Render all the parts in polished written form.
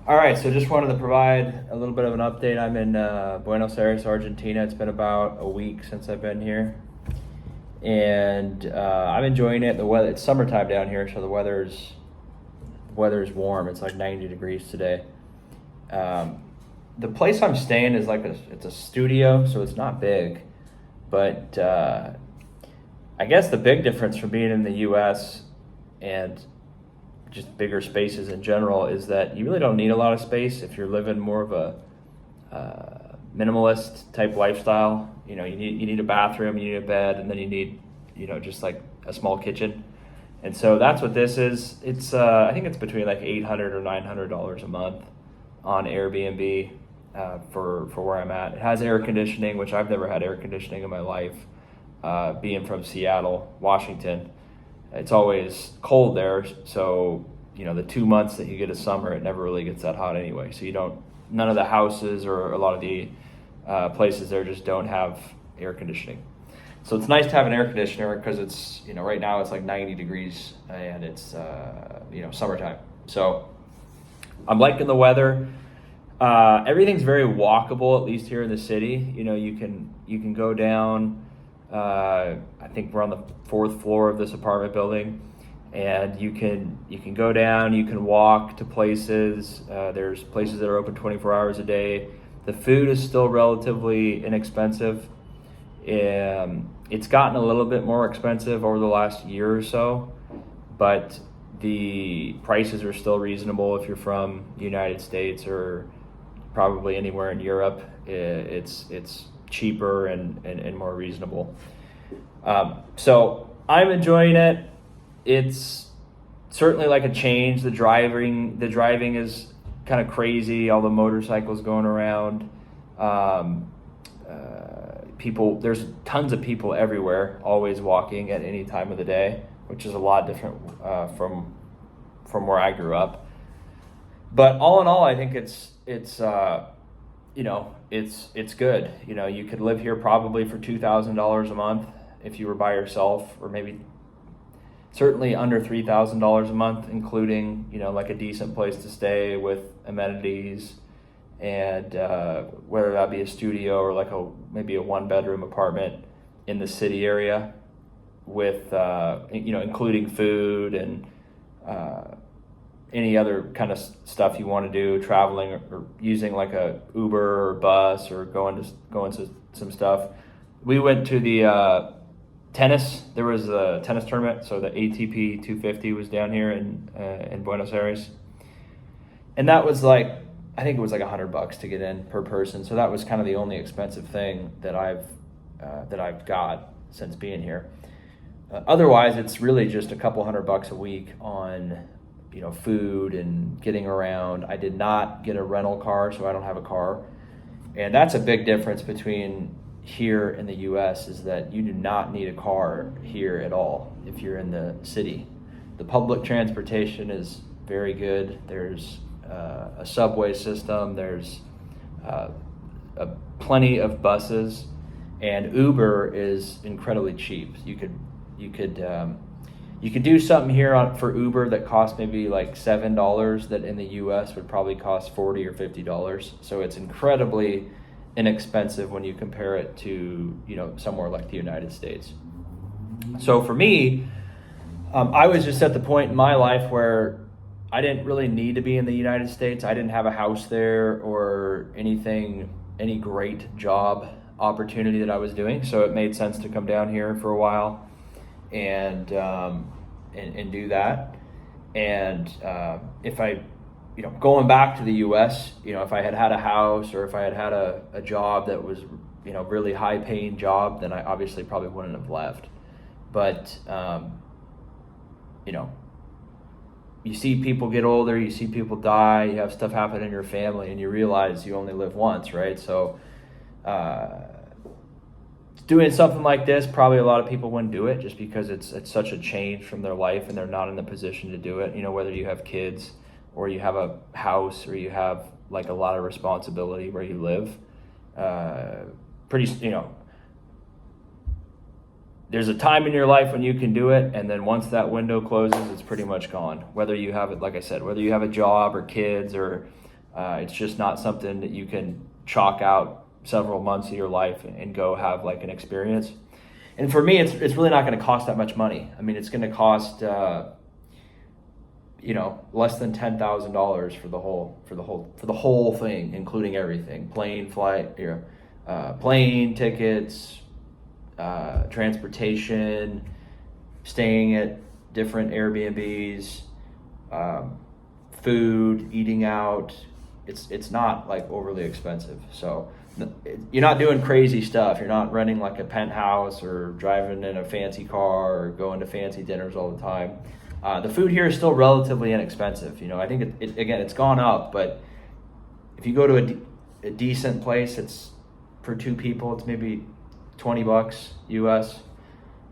All right, so just wanted to provide a little bit of an update. I'm in Buenos Aires, Argentina. It's been about a week since I've been here, and I'm enjoying it. The weather, it's summertime down here, so the weather's warm. It's like 90 degrees today. The place I'm staying is it's a studio, so it's not big, but I guess the big difference from being in the U.S. and just bigger spaces in general is that you really don't need a lot of space if you're living more of a minimalist type lifestyle. You need a bathroom, you need a bed, and then you need just like a small kitchen. And so that's what this is. It's I think it's between like $800 or $900 a month on Airbnb for where I'm at. It has air conditioning, which I've never had air conditioning in my life. Being from Seattle, Washington, it's always cold there, so the 2 months that you get of summer, it never really gets that hot anyway. So none of the houses or a lot of the places there just don't have air conditioning. So it's nice to have an air conditioner because it's right now it's like 90 degrees and it's summertime. So I'm liking the weather. Everything's very walkable, at least here in the city. You can go down. I think we're on the 4th floor of this apartment building, and you can go down, you can walk to places. There's places that are open 24 hours a day. The food is still relatively inexpensive. It's gotten a little bit more expensive over the last year or so, but the prices are still reasonable if you're from the United States or probably anywhere in Europe. It's cheaper and more reasonable. So I'm enjoying it. It's certainly like a change. The driving is kind of crazy. All the motorcycles going around. People, there's tons of people everywhere, always walking at any time of the day, which is a lot different from where I grew up. But all in all, I think it's good. You could live here probably for $2,000 a month if you were by yourself, or maybe certainly under $3,000 a month, including like a decent place to stay with amenities, and whether that be a studio or like maybe a 1-bedroom apartment in the city area with including food and any other kind of stuff you want to do, traveling or using like a Uber or bus or going to some stuff. We went to the tennis. There was a tennis tournament, so the ATP 250 was down here in Buenos Aires, and that was like, I think it was like $100 to get in per person. So that was kind of the only expensive thing that I've got since being here. Otherwise, it's really just a couple $100 a week on food and getting around. I did not get a rental car, so I don't have a car. And that's a big difference between here in the U.S. is that you do not need a car here at all if you're in the city. The public transportation is very good. There's a subway system. There's plenty of buses, and Uber is incredibly cheap. You could do something here for Uber that costs maybe like $7 that in the U.S. would probably cost $40 or $50. So it's incredibly inexpensive when you compare it to somewhere like the United States. So for me, I was just at the point in my life where I didn't really need to be in the United States. I didn't have a house there or any great job opportunity that I was doing. So it made sense to come down here for a while and do that. And if I, going back to the U.S., if I had had a house or if I had had a job that was, really high paying job, then I obviously probably wouldn't have left. But, you see people get older, you see people die, you have stuff happen in your family, and you realize you only live once, right? So doing something like this, probably a lot of people wouldn't do it just because it's such a change from their life and they're not in the position to do it. Whether you have kids or you have a house or you have like a lot of responsibility where you live, there's a time in your life when you can do it, and then once that window closes, it's pretty much gone. Whether you have it, like I said, whether you have a job or kids or It's just not something that you can chalk out several months of your life and go have like an experience. And for me, it's really not going to cost that much money. I mean, it's going to cost less than $10,000 for the whole thing, including everything: plane, flight, plane tickets, transportation, staying at different Airbnbs, food, eating out. It's not like overly expensive. So you're not doing crazy stuff. You're not renting like a penthouse or driving in a fancy car or going to fancy dinners all the time. The food here is still relatively inexpensive. I think it's gone up, but if you go to a decent place, it's for two people, it's maybe $20 US,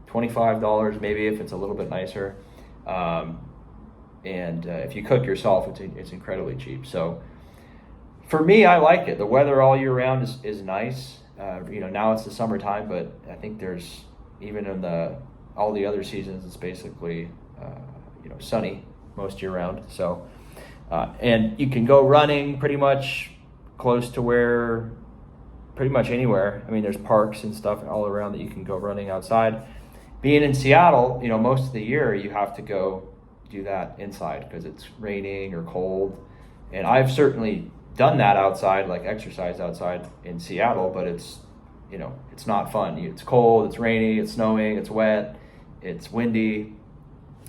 $25 maybe if it's a little bit nicer. And if you cook yourself, it's incredibly cheap. So for me, I like it. The weather all year round is nice. Now it's the summertime, but I think there's, even in all the other seasons, it's basically sunny most year round. So and you can go running pretty much close to pretty much anywhere. I mean, there's parks and stuff all around that you can go running outside. Being in Seattle, most of the year you have to go do that inside because it's raining or cold. And I've certainly done that outside, like exercise outside in Seattle, but it's not fun. It's cold, it's rainy, it's snowing, it's wet, it's windy,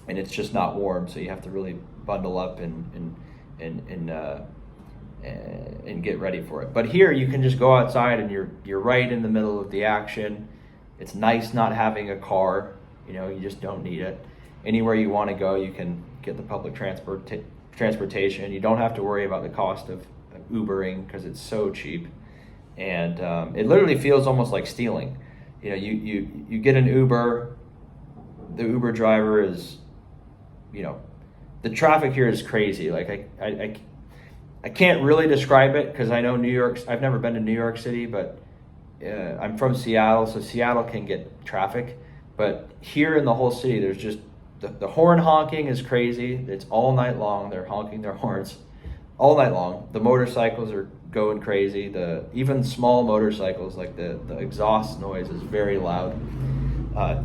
and it's just not warm. So you have to really bundle up and get ready for it. But here you can just go outside and you're right in the middle of the action. It's nice not having a car. You just don't need it. Anywhere you want to go, you can get the public transportation. You don't have to worry about the cost of Ubering because it's so cheap. And it literally feels almost like stealing. You get an Uber. The Uber driver is, the traffic here is crazy. Like I can't really describe it because I know New York. I've never been to New York City, but I'm from Seattle, so Seattle can get traffic. But here in the whole city, there's just the horn honking is crazy. It's all night long. They're honking their horns all night long. The motorcycles are going crazy. Even small motorcycles, like the exhaust noise is very loud.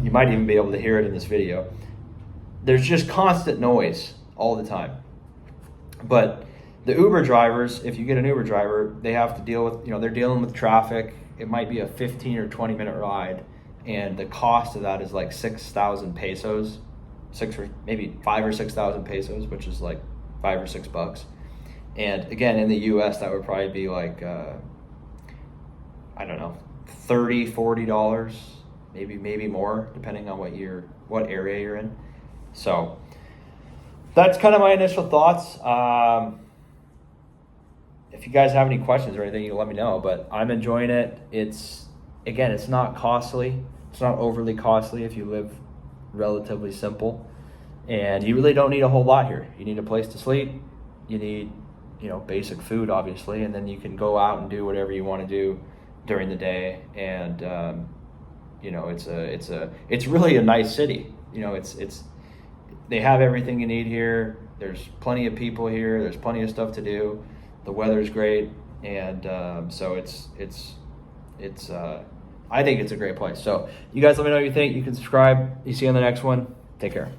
You might even be able to hear it in this video. There's just constant noise all the time. But the Uber drivers, if you get an Uber driver, they have to deal with, they're dealing with traffic. It might be a 15 or 20 minute ride. And the cost of that is like 6,000 pesos, maybe 5,000 or 6,000 pesos, which is like $5 or $6. And again, in the US, that would probably be like, I don't know, $30, $40, maybe more, depending on what area you're in. So that's kind of my initial thoughts. If you guys have any questions or anything, you let me know, but I'm enjoying it. It's not costly. It's not overly costly if you live relatively simple, and you really don't need a whole lot here. You need a place to sleep. You need, basic food, obviously, and then you can go out and do whatever you want to do during the day. And it's really a nice city. They have everything you need here. There's plenty of people here. There's plenty of stuff to do. The weather's great, and so I think it's a great place. So you guys let me know what you think. You can subscribe. You see you on the next one. Take care.